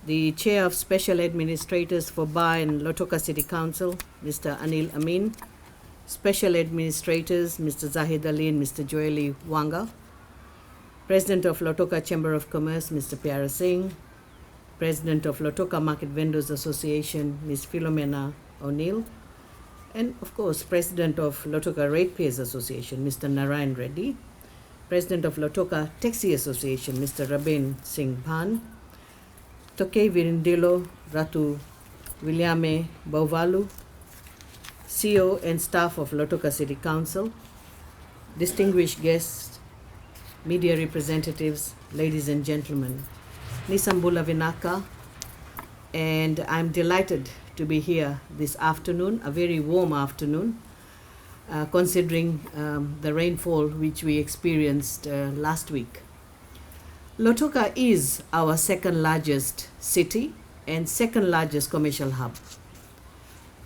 the Chair of Special Administrators for Ba and Lautoka City Council, Mr. Anil Amin, Special Administrators, Mr. Zahid Ali and Mr. Joeli Wanga, President of Lautoka Chamber of Commerce, Mr. Pyara Singh, President of Lautoka Market Vendors Association, Ms. Philomena O'Neill, and of course, President of Lautoka Ratepayers Association, Mr. Narayan Reddy, President of Lautoka Taxi Association, Mr. Rabin Singh Bhan, Toke Virindilo Ratu Williame Bauvalu, CEO and staff of Lautoka City Council, distinguished guests, media representatives, ladies and gentlemen, Nisambula Vinaka, and I'm delighted to be here this afternoon, a very warm afternoon, considering the rainfall which we experienced last week. Lautoka is our second largest city and second largest commercial hub.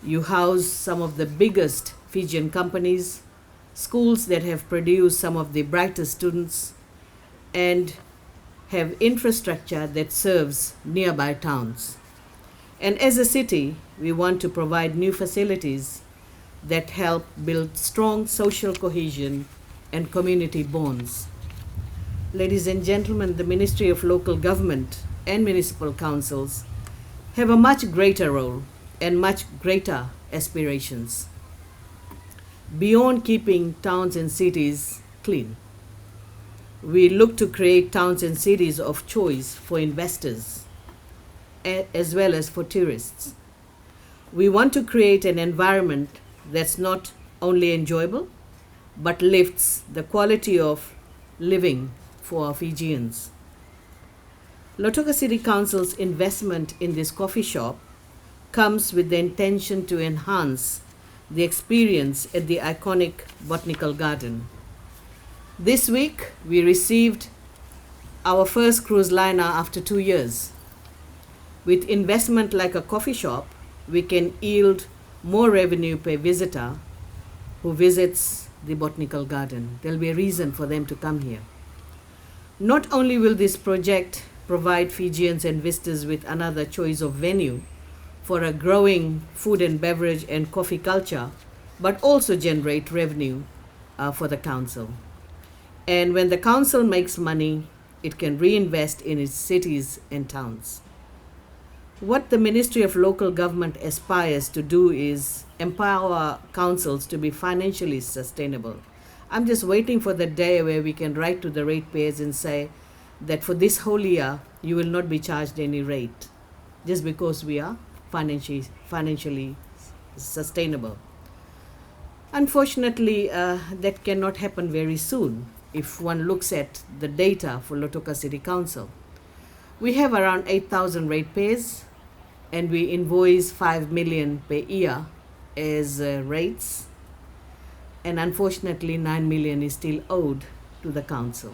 You house some of the biggest Fijian companies, schools that have produced some of the brightest students, and have infrastructure that serves nearby towns. And as a city, we want to provide new facilities that help build strong social cohesion and community bonds. Ladies and gentlemen, the Ministry of Local Government and Municipal Councils have a much greater role and much greater aspirations. Beyond keeping towns and cities clean, we look to create towns and cities of choice for investors as well as for tourists. We want to create an environment that's not only enjoyable, but lifts the quality of living for our Fijians. Lautoka City Council's investment in this coffee shop comes with the intention to enhance the experience at the iconic Botanical Garden. This week, we received our first cruise liner after 2 years. With investment like a coffee shop, we can yield more revenue per visitor who visits the Botanical Garden. There'll be a reason for them to come here. Not only will this project provide Fijians and visitors with another choice of venue for a growing food and beverage and coffee culture, but also generate revenue for the council. And when the council makes money, it can reinvest in its cities and towns. What the Ministry of Local Government aspires to do is empower councils to be financially sustainable. I'm just waiting for the day where we can write to the ratepayers and say that for this whole year, you will not be charged any rate, just because we are financially sustainable. Unfortunately, that cannot happen very soon if one looks at the data for Lautoka City Council. We have around 8,000 ratepayers, and we invoice 5 million per year as rates, and unfortunately 9 million is still owed to the council.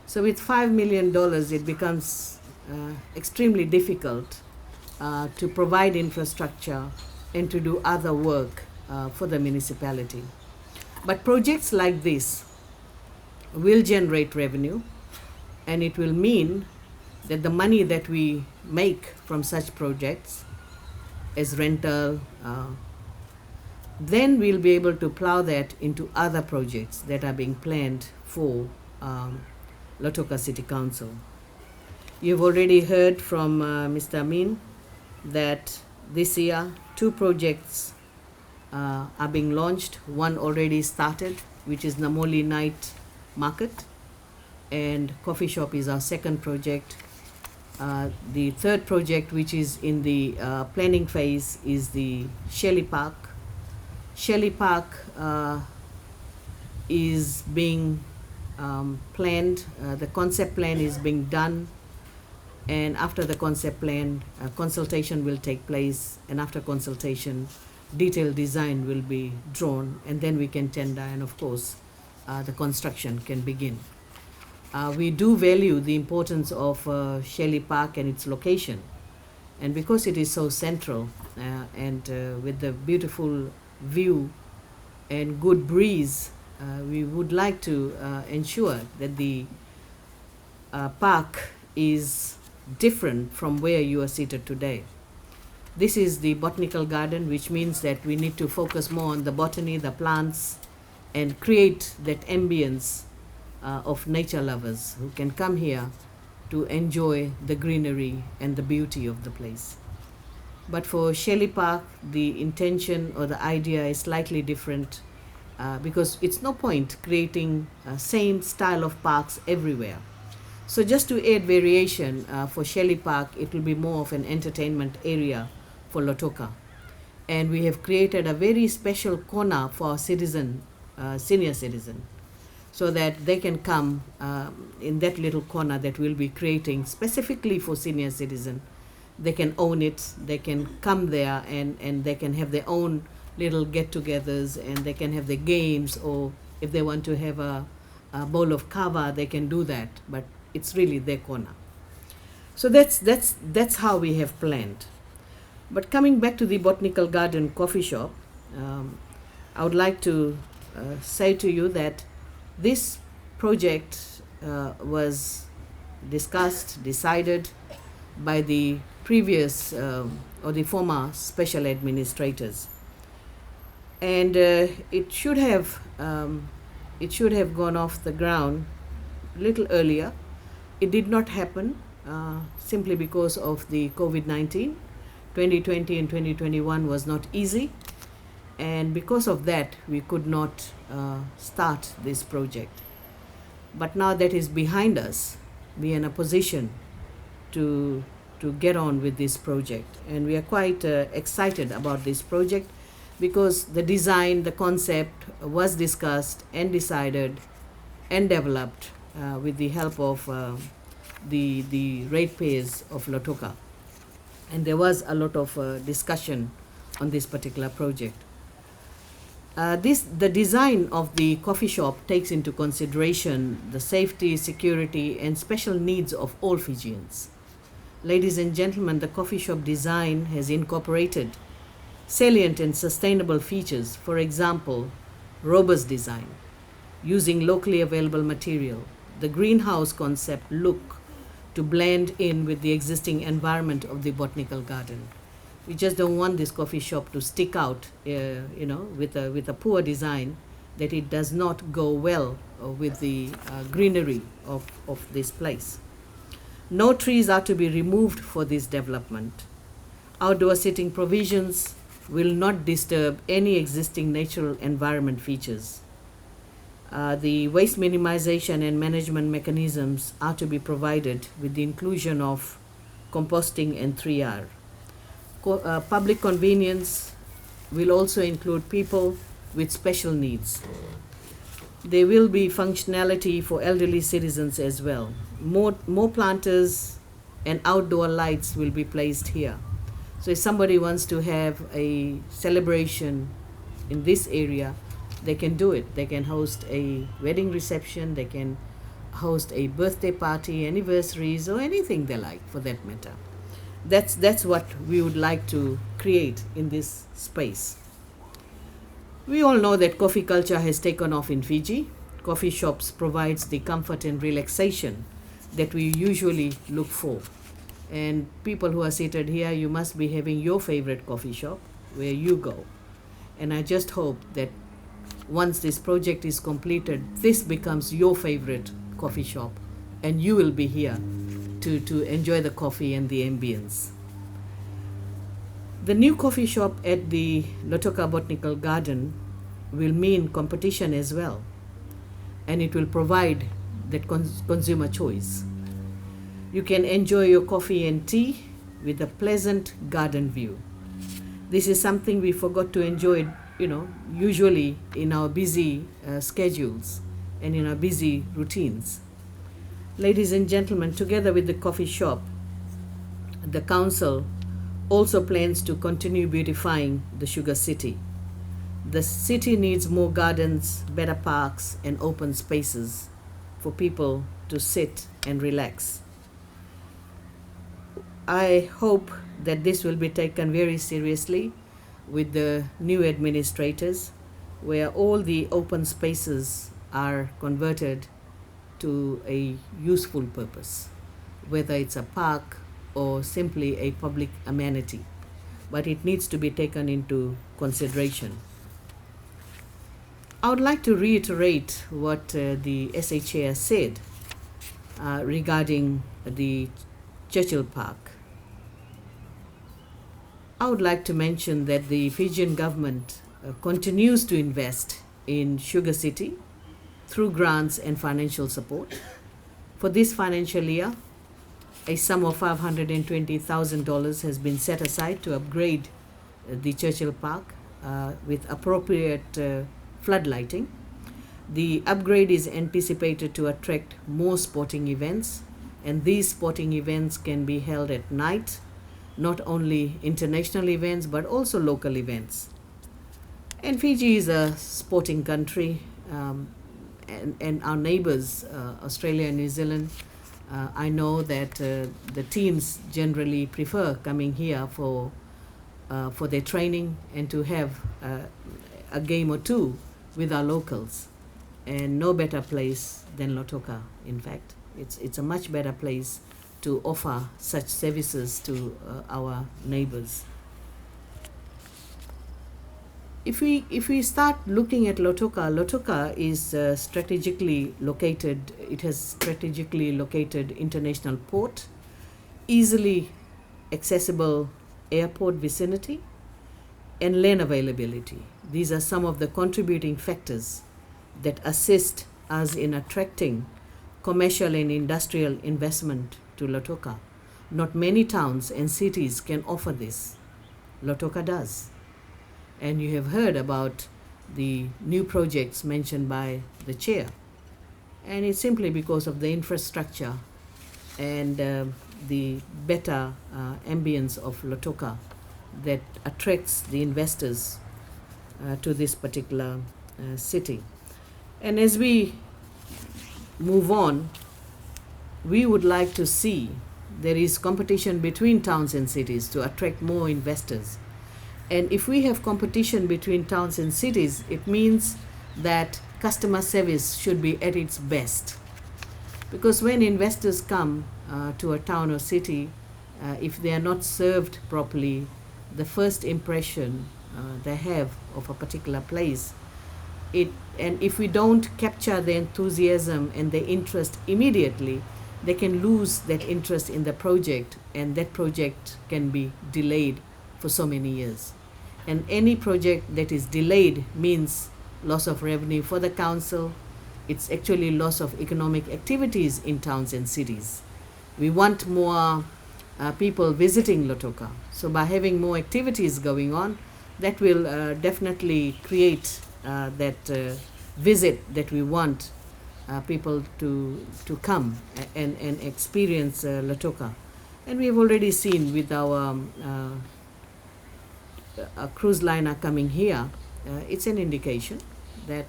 So with $5 million, it becomes extremely difficult to provide infrastructure and to do other work for the municipality. But projects like this will generate revenue, and it will mean that the money that we make from such projects as rental, then we'll be able to plow that into other projects that are being planned for Lautoka City Council. You've already heard from Mr. Amin that this year 2 projects are being launched. One already started, which is Namoli Night Market, and coffee shop is our second project. The third project, which is in the planning phase, is the Shelley Park. Shelley Park is being planned. The concept plan is being done, and after the concept plan, consultation will take place, and after consultation, detailed design will be drawn, and then we can tender, and of course, the construction can begin. We do value the importance of Shelley Park and its location, and because it is so central and with the beautiful view and good breeze, we would like to ensure that the park is different from where you are seated today. This is the botanical garden, which means that we need to focus more on the botany, the plants, and create that ambience of nature lovers who can come here to enjoy the greenery and the beauty of the place. But for Shelley Park, the intention or the idea is slightly different because it's no point creating same style of parks everywhere. So just to add variation for Shelley Park, it will be more of an entertainment area for Lautoka. And we have created a very special corner for our senior citizen, so that they can come in that little corner that we'll be creating specifically for senior citizen. They can own it, they can come there, and they can have their own little get-togethers, and they can have their games, or if they want to have a bowl of kava, they can do that, but it's really their corner. So that's how we have planned. But coming back to the Botanical Garden coffee shop, I would like to say to you that this project was discussed, decided by the previous or the former special administrators, and it should have gone off the ground a little earlier. It did not happen simply because of the COVID-19. 2020 and 2021 was not easy, and because of that we could not start this project. But now that is behind us, we are in a position to get on with this project, and we are quite excited about this project because the design, the concept was discussed and decided and developed with the help of the ratepayers of Lautoka, and there was a lot of discussion on this particular project. The design of the coffee shop takes into consideration the safety, security, and special needs of all Fijians. Ladies and gentlemen, the coffee shop design has incorporated salient and sustainable features, for example, robust design, using locally available material, the greenhouse concept look to blend in with the existing environment of the botanical garden. We just don't want this coffee shop to stick out, with a poor design, that it does not go well with the greenery of this place. No trees are to be removed for this development. Outdoor seating provisions will not disturb any existing natural environment features. The waste minimization and management mechanisms are to be provided with the inclusion of composting and 3R. Public convenience will also include people with special needs. There will be functionality for elderly citizens as well. More planters and outdoor lights will be placed here. So if somebody wants to have a celebration in this area, they can do it. They can host a wedding reception, they can host a birthday party, anniversaries, or anything they like for that matter. That's what we would like to create in this space. We all know that coffee culture has taken off in Fiji. Coffee shops provides the comfort and relaxation that we usually look for. And people who are seated here, you must be having your favorite coffee shop where you go. And I just hope that once this project is completed, this becomes your favorite coffee shop, and you will be here to enjoy the coffee and the ambience. The new coffee shop at the Lautoka Botanical Garden will mean competition as well, and it will provide that consumer choice. You can enjoy your coffee and tea with a pleasant garden view. This is something we forgot to enjoy, usually in our busy schedules and in our busy routines. Ladies and gentlemen, together with the coffee shop, the council also plans to continue beautifying the Sugar City. The city needs more gardens, better parks, and open spaces for people to sit and relax. I hope that this will be taken very seriously with the new administrators, where all the open spaces are converted to a useful purpose, whether it's a park or simply a public amenity, but it needs to be taken into consideration. I would like to reiterate what the SHA has said regarding the Churchill Park. I would like to mention that the Fijian government continues to invest in Sugar City through grants and financial support. For this financial year, a sum of $520,000 has been set aside to upgrade the Churchill Park with appropriate floodlighting. The upgrade is anticipated to attract more sporting events, and these sporting events can be held at night, not only international events but also local events. And Fiji is a sporting country, and our neighbors, Australia and New Zealand, I know that the teams generally prefer coming here for their training and to have a game or two with our locals. And no better place than Lautoka, in fact. It's a much better place to offer such services to our neighbors. If we start looking at Lautoka is strategically located. It has strategically located international port, easily accessible airport vicinity, and land availability. These are some of the contributing factors that assist us in attracting commercial and industrial investment to Lautoka. Not many towns and cities can offer this. Lautoka does. And you have heard about the new projects mentioned by the chair. And it's simply because of the infrastructure and the better ambience of Lautoka that attracts the investors to this particular city. And as we move on, we would like to see there is competition between towns and cities to attract more investors. And if we have competition between towns and cities, it means that customer service should be at its best. Because when investors come to a town or city, if they are not served properly, the first impression they have of a particular place, and if we don't capture the enthusiasm and the interest immediately, they can lose that interest in the project, and that project can be delayed for so many years. And any project that is delayed means loss of revenue for the council. It's actually loss of economic activities in towns and cities. We want more people visiting Lautoka. So by having more activities going on, that will definitely create that visit that we want people to come and experience Lautoka. And we have already seen with our cruise liner coming here, it's an indication that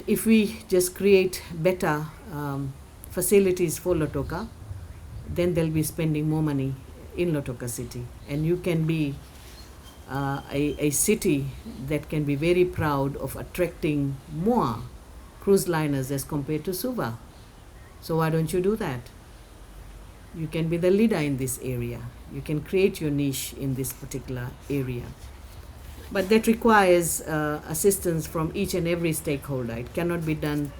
if we just create better facilities for Lautoka, then they'll be spending more money in Lautoka city. And you can be a city that can be very proud of attracting more cruise liners as compared to Suva. So why don't you do that? You can be the leader in this area. You can create your niche in this particular area. But that requires assistance from each and every stakeholder. It cannot be done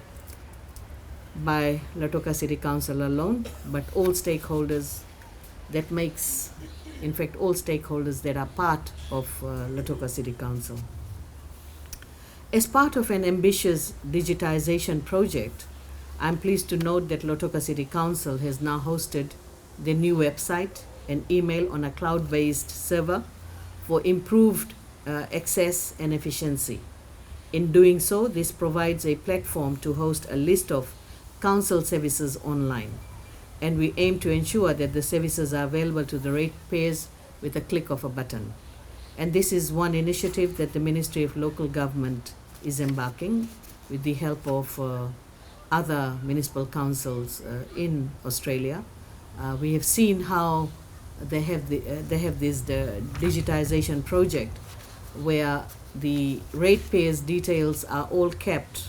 by Lautoka City Council alone, but all stakeholders that makes, in fact, all stakeholders that are part of Lautoka City Council. As part of an ambitious digitization project, I'm pleased to note that Lautoka City Council has now hosted the new website and email on a cloud-based server for improved access and efficiency. In doing so, this provides a platform to host a list of council services online, and we aim to ensure that the services are available to the ratepayers with a click of a button. And this is one initiative that the Ministry of Local Government is embarking with the help of other municipal councils in Australia. We have seen how they have this digitization project where the ratepayers' details are all kept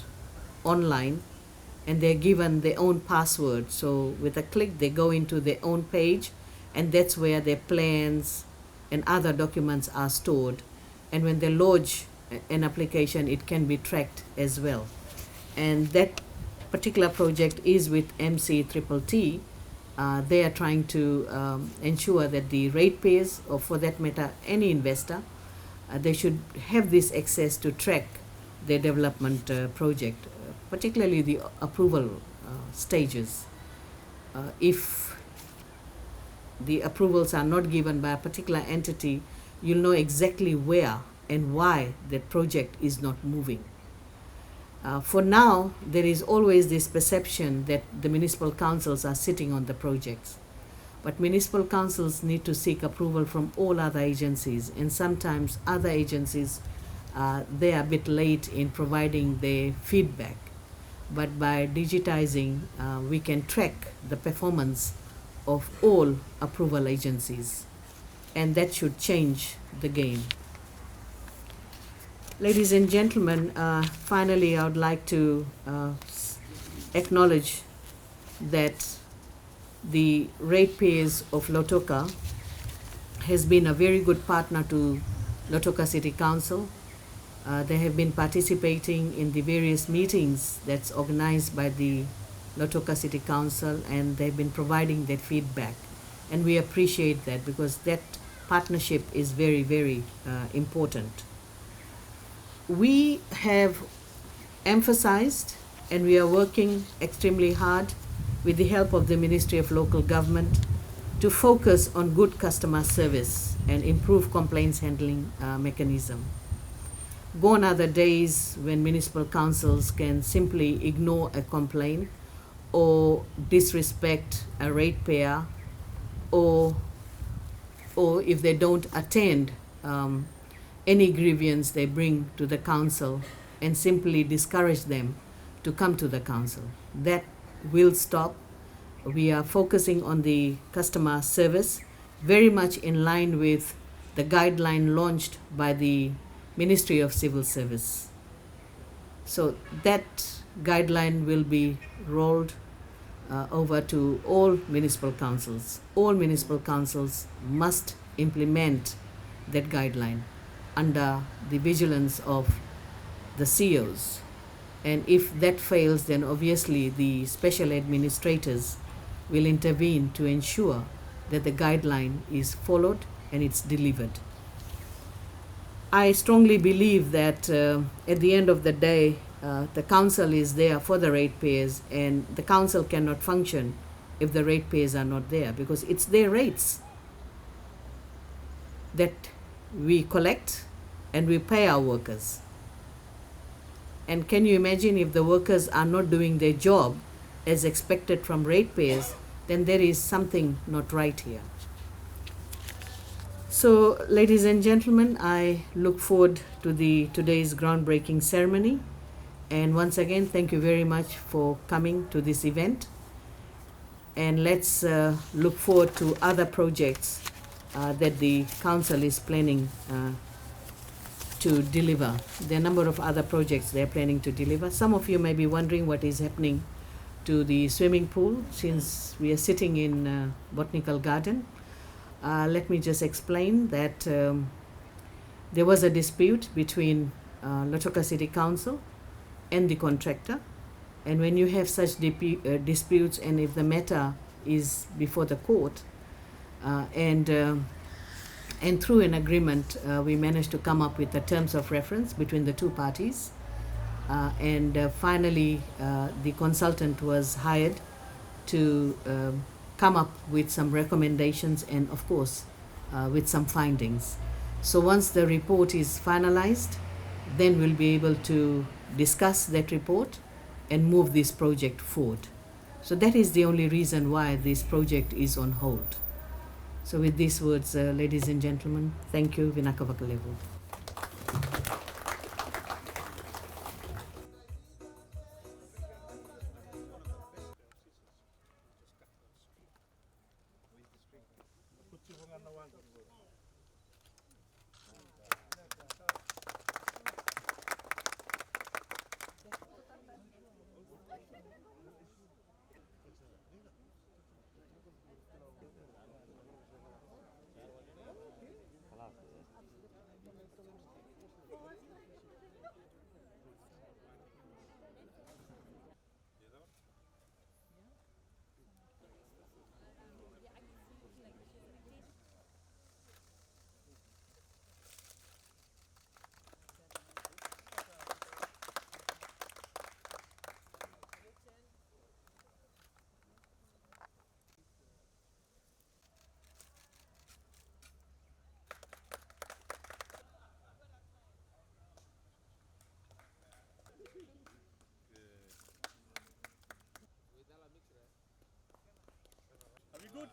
online, and they're given their own password. So with a click, they go into their own page, and that's where their plans and other documents are stored. And when they lodge an application, it can be tracked as well. And that particular project is with MCTTT. They are trying to ensure that the ratepayers, or for that matter, any investor, they should have this access to track their development project, particularly the approval stages. If the approvals are not given by a particular entity, you'll know exactly where and why that project is not moving. For now, there is always this perception that the municipal councils are sitting on the projects. But municipal councils need to seek approval from all other agencies, and sometimes other agencies, they are a bit late in providing their feedback. But by digitizing, we can track the performance of all approval agencies, and that should change the game. Ladies and gentlemen, finally I would like to acknowledge that the ratepayers of Lautoka has been a very good partner to Lautoka City Council. They have been participating in the various meetings that's organized by the Lautoka City Council, and they've been providing that feedback. And we appreciate that, because that partnership is very, very important. We have emphasized, and we are working extremely hard with the help of the Ministry of Local Government, to focus on good customer service and improve complaints handling mechanism. Gone are the days when municipal councils can simply ignore a complaint or disrespect a ratepayer, or if they don't attend any grievance they bring to the council, and simply discourage them to come to the council. That will stop. We are focusing on the customer service, very much in line with the guideline launched by the Ministry of Civil Service. So that guideline will be rolled over to all municipal councils. All municipal councils must implement that guideline under the vigilance of the COs. And if that fails, then obviously the special administrators will intervene to ensure that the guideline is followed and it's delivered. I strongly believe that at the end of the day, the council is there for the ratepayers, and the council cannot function if the ratepayers are not there, because it's their rates that we collect and we pay our workers. And can you imagine, if the workers are not doing their job as expected from ratepayers, then there is something not right here. So, ladies and gentlemen, I look forward to today's groundbreaking ceremony. And once again, thank you very much for coming to this event. And let's look forward to other projects that the council is planning to deliver. There are a number of other projects they're planning to deliver. Some of you may be wondering what is happening to the swimming pool, since we are sitting in Botanical Garden. Let me just explain that there was a dispute between Lautoka City Council and the contractor. And when you have such disputes, and if the matter is before the court, and through an agreement, we managed to come up with the terms of reference between the two parties. Finally, the consultant was hired to come up with some recommendations and, of course, with some findings. So once the report is finalized, then we'll be able to discuss that report and move this project forward. So that is the only reason why this project is on hold. So with these words, ladies and gentlemen, thank you. Vinakavakalevu. Are we good?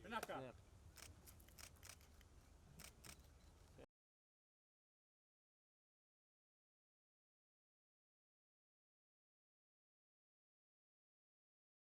Penaka?